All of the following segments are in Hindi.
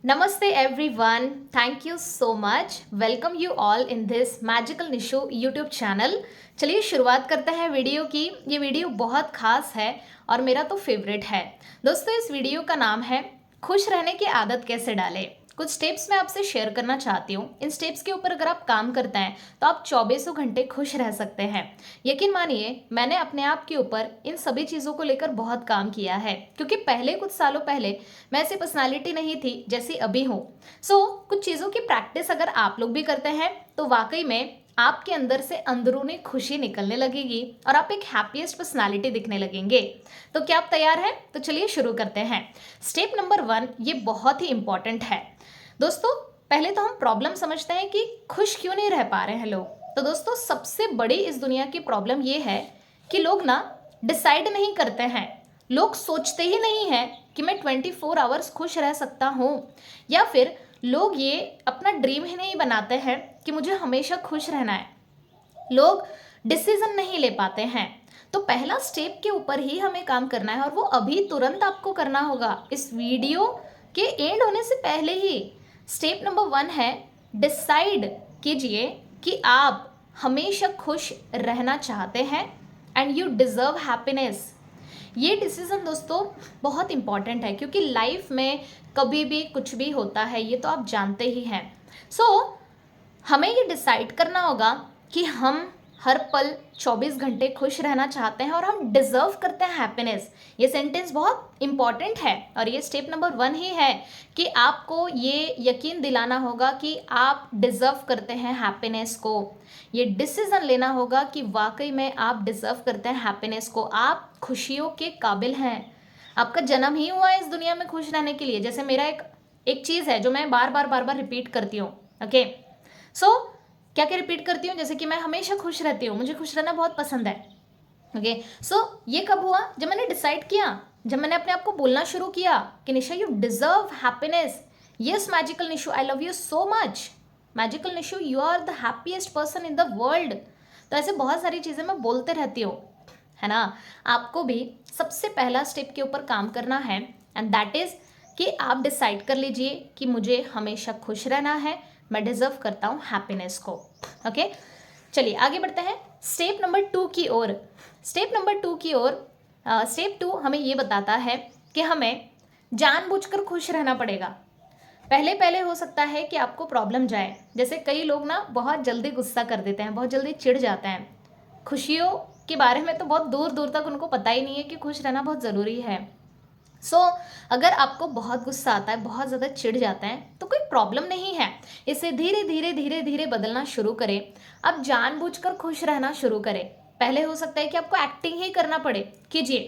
Namaste everyone. Thank you so much. Welcome you all in this Magical Nishu YouTube channel. चलिए शुरुआत करते हैं वीडियो की। ये वीडियो बहुत खास है और मेरा तो फेवरेट है। दोस्तों इस वीडियो का नाम है खुश रहने की आदत कैसे डालें। कुछ स्टेप्स मैं आपसे शेयर करना चाहती हूँ। इन स्टेप्स के ऊपर अगर आप काम करते हैं तो आप 24 घंटे खुश रह सकते हैं। यकीन मानिए मैंने अपने आप के ऊपर इन सभी चीज़ों को लेकर बहुत काम किया है, क्योंकि पहले कुछ सालों पहले मैं ऐसी पर्सनालिटी नहीं थी जैसी अभी हूँ। कुछ चीज़ों की प्रैक्टिस अगर आप लोग भी करते हैं तो वाकई में आपके अंदर से अंदरूनी खुशी निकलने लगेगी और आप एक हैप्पीएस्ट पर्सनालिटी दिखने लगेंगे। तो क्या आप तैयार हैं? तो चलिए शुरू करते हैं। स्टेप नंबर 1 ये बहुत ही इंपॉर्टेंट है। दोस्तों पहले तो हम प्रॉब्लम समझते हैं कि खुश क्यों नहीं रह पा रहे हैं लोग। तो दोस्तों सबसे बड़ी इस दुनिया की प्रॉब्लम ये है कि लोग ना डिसाइड नहीं करते हैं। लोग सोचते ही नहीं हैं कि मैं 24 आवर्स खुश रह सकता हूँ, या फिर लोग ये अपना ड्रीम ही नहीं बनाते हैं कि मुझे हमेशा खुश रहना है। लोग डिसीजन नहीं ले पाते हैं। तो पहला स्टेप के ऊपर ही हमें काम करना है और वो अभी तुरंत आपको करना होगा, इस वीडियो के एंड होने से पहले ही। स्टेप नंबर 1 है डिसाइड कीजिए कि आप हमेशा खुश रहना चाहते हैं एंड यू डिजर्व हैप्पीनेस। ये डिसीजन दोस्तों बहुत इंपॉर्टेंट है, क्योंकि लाइफ में कभी भी कुछ भी होता है, ये तो आप जानते ही हैं। हमें ये डिसाइड करना होगा कि हम हर पल 24 घंटे खुश रहना चाहते हैं और हम डिजर्व करते हैं हैप्पीनेस। ये सेंटेंस बहुत इंपॉर्टेंट है और ये स्टेप नंबर 1 ही है कि आपको ये यकीन दिलाना होगा कि आप डिजर्व करते हैं हैप्पीनेस को। ये डिसीजन लेना होगा कि वाकई में आप डिजर्व करते हैं हैप्पीनेस को। आप खुशियों के काबिल हैं। आपका जन्म ही हुआ है इस दुनिया में खुश रहने के लिए। जैसे मेरा एक चीज़ है जो मैं बार बार रिपीट करती हूँ। ओके, क्या क्या रिपीट करती हूँ, जैसे कि मैं हमेशा खुश रहती हूँ, मुझे खुश रहना बहुत पसंद है। ओके, ये कब हुआ? जब मैंने डिसाइड किया, जब मैंने अपने आप को बोलना शुरू किया कि Nisha you deserve happiness. Yes magical Nishu, I love you so much. Magical Nishu, you are the happiest person in the world. तो ऐसे बहुत सारी चीज़ें मैं बोलते रहती हूँ, है ना। आपको भी सबसे पहला स्टेप के ऊपर काम करना है एंड दैट इज कि आप डिसाइड कर लीजिए कि मुझे हमेशा खुश रहना है, मैं डिजर्व करता हूँ हैप्पीनेस को। ओके, चलिए आगे बढ़ते हैं स्टेप नंबर 2 की ओर। स्टेप नंबर 2 की ओर, स्टेप 2 हमें ये बताता है कि हमें जानबूझकर खुश रहना पड़ेगा। पहले पहले हो सकता है कि आपको प्रॉब्लम जाए। जैसे कई लोग ना बहुत जल्दी गुस्सा कर देते हैं, बहुत जल्दी चिढ़ जाते हैं। खुशियों के बारे में तो बहुत दूर दूर तक उनको पता ही नहीं है कि खुश रहना बहुत ज़रूरी है। अगर आपको बहुत गुस्सा आता है, बहुत ज़्यादा चिढ़ जाता है, तो कोई प्रॉब्लम नहीं है। इसे धीरे धीरे धीरे धीरे बदलना शुरू करें। अब जानबूझकर खुश रहना शुरू करें। पहले हो सकता है कि आपको एक्टिंग ही करना पड़े, कीजिए,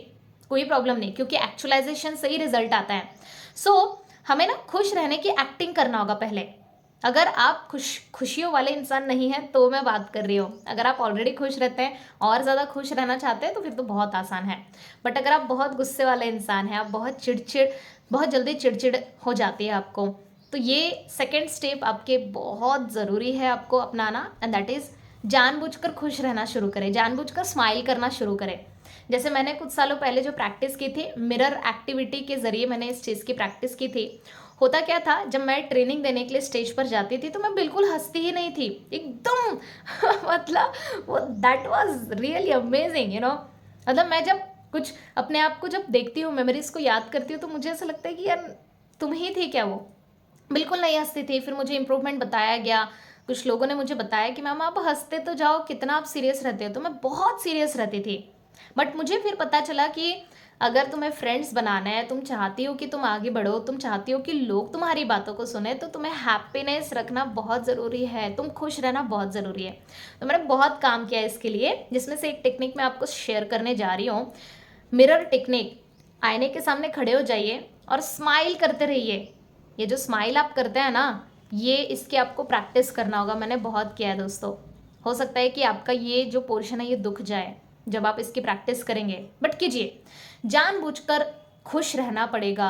कोई प्रॉब्लम नहीं, क्योंकि एक्चुअलाइजेशन से ही रिजल्ट आता है। हमें ना खुश रहने की एक्टिंग करना होगा पहले। अगर आप खुशियों वाले इंसान नहीं हैं तो मैं बात कर रही हूँ। अगर आप ऑलरेडी खुश रहते हैं और ज़्यादा खुश रहना चाहते हैं तो फिर तो बहुत आसान है। बट अगर आप बहुत गुस्से वाले इंसान हैं, आप बहुत जल्दी चिड़चिड़ हो जाती है आपको, तो ये सेकेंड स्टेप आपके बहुत ज़रूरी है आपको अपनाना, एंड दैट इज़ जानबूझकर खुश रहना शुरू करें, जानबूझकर स्माइल करना शुरू करें। जैसे मैंने कुछ सालों पहले जो प्रैक्टिस की थी, मिरर एक्टिविटी के ज़रिए मैंने इस चीज़ की प्रैक्टिस की थी। होता क्या था, जब मैं ट्रेनिंग देने के लिए स्टेज पर जाती थी तो मैं बिल्कुल हंसती ही नहीं थी एकदम मतलब वो that was really amazing, you know. मतलब मैं जब कुछ अपने आप को जब देखती हूँ, मेमोरीज को याद करती हूँ, तो मुझे ऐसा लगता है कि यार तुम ही थी क्या वो। बिल्कुल नहीं हंसती थी। फिर मुझे इम्प्रूवमेंट बताया गया, कुछ लोगों ने मुझे बताया कि मैम आप हंसते तो जाओ, कितना आप सीरियस रहते हो। तो मैं बहुत सीरियस रहती थी। बट मुझे फिर पता चला कि अगर तुम्हें फ्रेंड्स बनाना है, तुम चाहती हो कि तुम आगे बढ़ो, तुम चाहती हो कि लोग तुम्हारी बातों को सुने, तो तुम्हें हैप्पीनेस रखना बहुत ज़रूरी है, तुम खुश रहना बहुत ज़रूरी है। तो मैंने बहुत काम किया इसके लिए, जिसमें से एक टेक्निक मैं आपको शेयर करने जा रही हूँ, मिरर टेक्निक। आईने के सामने खड़े हो जाइए और स्माइल करते रहिए। ये जो स्माइल आप करते हैं ना, ये इसकी आपको प्रैक्टिस करना होगा। मैंने बहुत किया है दोस्तों। हो सकता है कि आपका ये जो पोर्शन है ये दुख जाए जब आप इसकी प्रैक्टिस करेंगे, बट कीजिए। जानबूझकर खुश रहना पड़ेगा।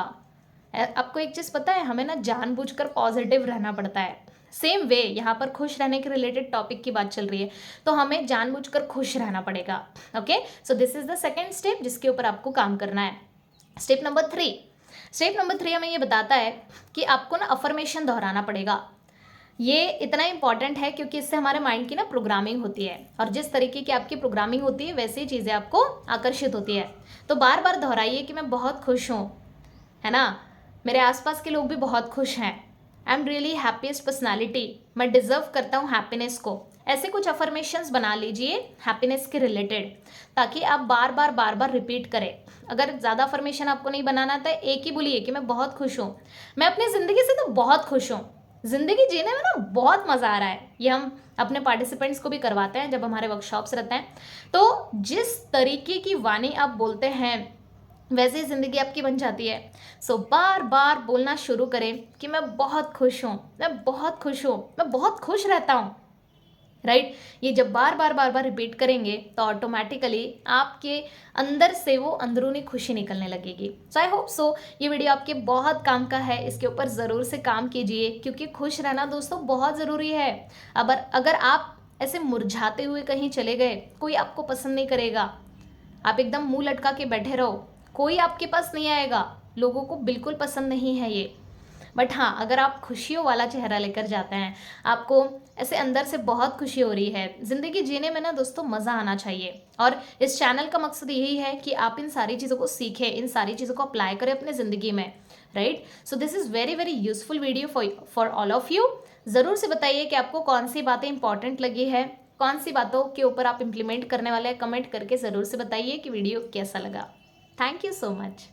आपको एक चीज़ पता है, हमें ना जानबूझकर पॉजिटिव रहना पड़ता है। सेम वे यहाँ पर खुश रहने के रिलेटेड टॉपिक की बात चल रही है, तो हमें जानबूझकर खुश रहना पड़ेगा। Okay, so this is the second step जिसके ऊपर आपको काम करना है। स्टेप नंबर 3, स्टेप नंबर 3 हमें ये बताता है कि आपको ना अफर्मेशन दोहराना पड़ेगा। ये इतना इंपॉर्टेंट है क्योंकि इससे हमारे माइंड की ना प्रोग्रामिंग होती है, और जिस तरीके की आपकी प्रोग्रामिंग होती है वैसी चीज़ें आपको आकर्षित होती है। तो बार बार दोहराइए कि मैं बहुत खुश हूँ, है ना, मेरे आसपास के लोग भी बहुत खुश हैं, I am really happiest personality, मैं डिजर्व करता हूँ हैप्पीनेस को। ऐसे कुछ अफर्मेशंस बना लीजिए हैप्पीनेस के रिलेटेड, ताकि आप बार बार रिपीट करें। अगर ज़्यादा अफर्मेशन आपको नहीं बनाना तो एक ही बोलिए कि मैं बहुत खुश हूँ, मैं अपनी ज़िंदगी से तो बहुत खुश हूँ, ज़िंदगी जीने में ना बहुत मज़ा आ रहा है। ये हम अपने पार्टिसिपेंट्स को भी करवाते हैं जब हमारे वर्कशॉप्स रहते हैं। तो जिस तरीके की वाणी आप बोलते हैं वैसे ही ज़िंदगी आपकी बन जाती है। सो बार बार बोलना शुरू करें कि मैं बहुत खुश हूँ, मैं बहुत खुश हूँ, मैं बहुत खुश रहता हूँ, राइट। ये जब बार बार रिपीट करेंगे तो ऑटोमेटिकली आपके अंदर से वो अंदरूनी खुशी निकलने लगेगी। सो आई होप सो ये वीडियो आपके बहुत काम का है, इसके ऊपर ज़रूर से काम कीजिए, क्योंकि खुश रहना दोस्तों बहुत ज़रूरी है। अब अगर आप ऐसे मुरझाते हुए कहीं चले गए, कोई आपको पसंद नहीं करेगा, आप एकदम मुंह लटका के बैठे रहो, कोई आपके पास नहीं आएगा, लोगों को बिल्कुल पसंद नहीं है ये। बट हाँ, अगर आप खुशियों वाला चेहरा लेकर जाते हैं, आपको ऐसे अंदर से बहुत खुशी हो रही है, ज़िंदगी जीने में ना दोस्तों मज़ा आना चाहिए। और इस चैनल का मकसद यही है कि आप इन सारी चीज़ों को सीखें, इन सारी चीज़ों को अप्लाई करें अपने ज़िंदगी में, right. So this is very useful video for all of you. ज़रूर से बताइए कि आपको कौन सी बातें इंपॉर्टेंट लगी है, कौन सी बातों के ऊपर आप इम्प्लीमेंट करने वाले हैं। कमेंट करके ज़रूर से बताइए कि वीडियो कैसा लगा। Thank you so much.